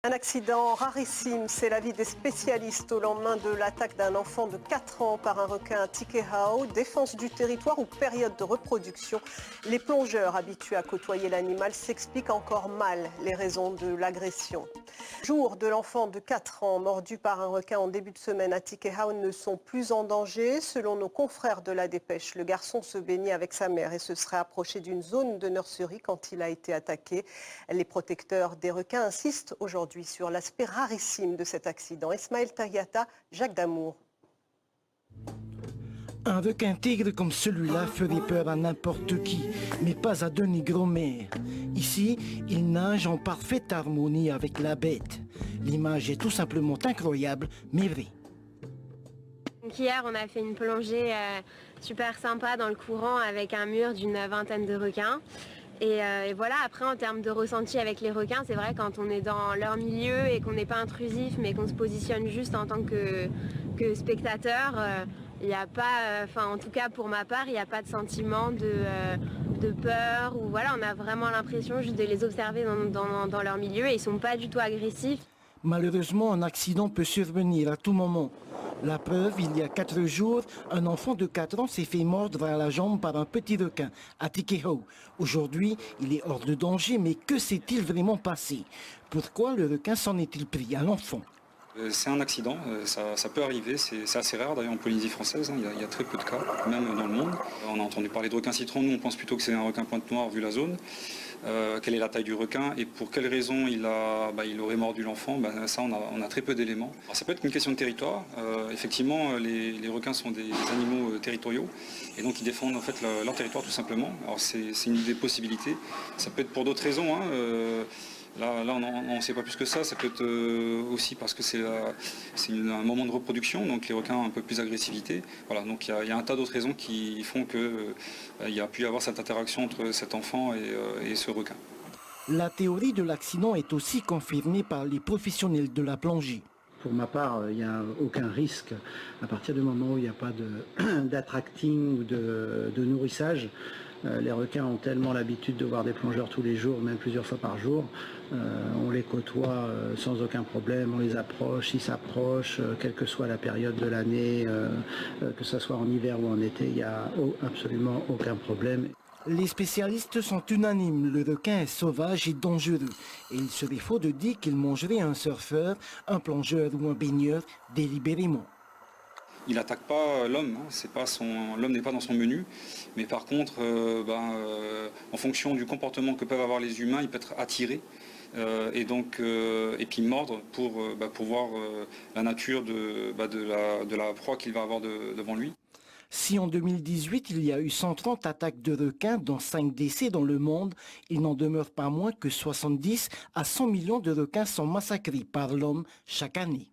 Un accident rarissime, c'est l'avis des spécialistes au lendemain de l'attaque d'un enfant de 4 ans par un requin à Tikehau. Défense du territoire ou période de reproduction. Les plongeurs habitués à côtoyer l'animal s'expliquent encore mal les raisons de l'agression. Jour de l'enfant de 4 ans mordu par un requin en début de semaine à Tikehau ne sont plus en danger. Selon nos confrères de la Dépêche, le garçon se baignait avec sa mère et se serait approché d'une zone de nurserie quand il a été attaqué. Les protecteurs des requins insistent aujourd'hui sur l'aspect rarissime de cet accident. Ismaël Tayata, Jacques Damour. Un requin tigre comme celui-là ferait peur à n'importe qui, mais pas à Denis Gromer. Ici, il nage en parfaite harmonie avec la bête. L'image est tout simplement incroyable, mais vraie. Donc hier, on a fait une plongée super sympa dans le courant avec un mur d'une vingtaine de requins. Et voilà, après en termes de ressenti avec les requins, c'est vrai quand on est dans leur milieu et qu'on n'est pas intrusif mais qu'on se positionne juste en tant que spectateur, il n'y a pas, en tout cas pour ma part, il n'y a pas de sentiment de peur ou voilà, on a vraiment l'impression juste de les observer dans leur milieu et ils ne sont pas du tout agressifs. Malheureusement, un accident peut survenir à tout moment. La preuve, il y a 4 jours, un enfant de 4 ans s'est fait mordre à la jambe par un petit requin à Tikehau. Aujourd'hui, il est hors de danger, mais que s'est-il vraiment passé? Pourquoi le requin s'en est-il pris à l'enfant? C'est un accident, ça peut arriver, c'est assez rare d'ailleurs en Polynésie française, hein, il y a très peu de cas, même dans le monde. On a entendu parler de requin citron, nous on pense plutôt que c'est un requin pointe noire vu la zone. Quelle est la taille du requin et pour quelle raison il aurait mordu l'enfant, ça on a très peu d'éléments. Ça peut être une question de territoire, effectivement les requins sont des animaux territoriaux et donc ils défendent en fait leur territoire tout simplement. Alors c'est une des possibilités, ça peut être pour d'autres raisons. Là, on n'en sait pas plus que ça peut être aussi parce que c'est un moment de reproduction, donc les requins ont un peu plus d'agressivité. Voilà, donc il y a un tas d'autres raisons qui font qu'il y a pu y avoir cette interaction entre cet enfant et ce requin. La théorie de l'accident est aussi confirmée par les professionnels de la plongée. Pour ma part, il n'y a aucun risque à partir du moment où il n'y a pas d'attracting ou de nourrissage. Les requins ont tellement l'habitude de voir des plongeurs tous les jours, même plusieurs fois par jour. On les côtoie sans aucun problème, on les approche, ils s'approchent, quelle que soit la période de l'année, que ce soit en hiver ou en été, il n'y a absolument aucun problème. Les spécialistes sont unanimes, le requin est sauvage et dangereux. Et il serait faux de dire qu'il mangerait un surfeur, un plongeur ou un baigneur délibérément. Il n'attaque pas l'homme, l'homme n'est pas dans son menu, mais par contre, en fonction du comportement que peuvent avoir les humains, il peut être attiré et puis mordre pour voir la nature de la proie qu'il va avoir devant lui. Si en 2018, il y a eu 130 attaques de requins, dont 5 décès dans le monde, il n'en demeure pas moins que 70 à 100 millions de requins sont massacrés par l'homme chaque année.